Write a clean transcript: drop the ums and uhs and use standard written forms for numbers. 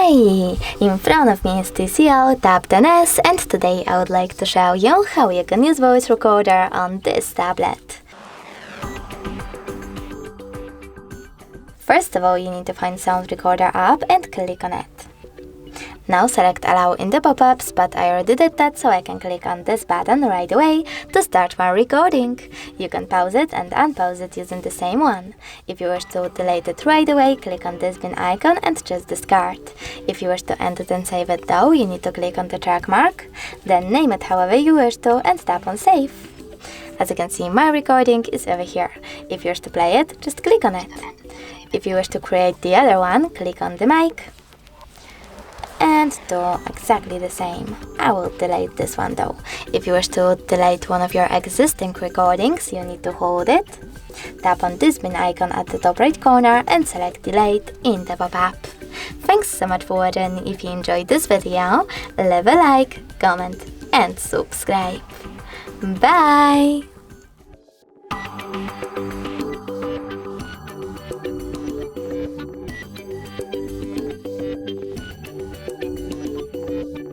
Hi! In front of me is TCL Tab 10s, and today I would like to show you how you can use voice recorder on this tablet. First of all, you need to find Sound Recorder app and click on it. Now select Allow in the pop-ups, but I already did that, so I can click on this button right away to start my recording. You can pause it and unpause it using the same one. If you wish to delete it right away, click on this bin icon and just discard. If you wish to end it and save it though, you need to click on the track mark, then name it however you wish to and tap on Save. As you can see, my recording is over here. If you wish to play it, just click on it. If you wish to create the other one, click on the mic and do exactly the same. I will delete this one though. If you wish to delete one of your existing recordings, you need to hold it, tap on this bin icon at the top right corner and select Delete in the pop-up. Thanks so much for watching. If you enjoyed this video, leave a like, comment and subscribe. Bye!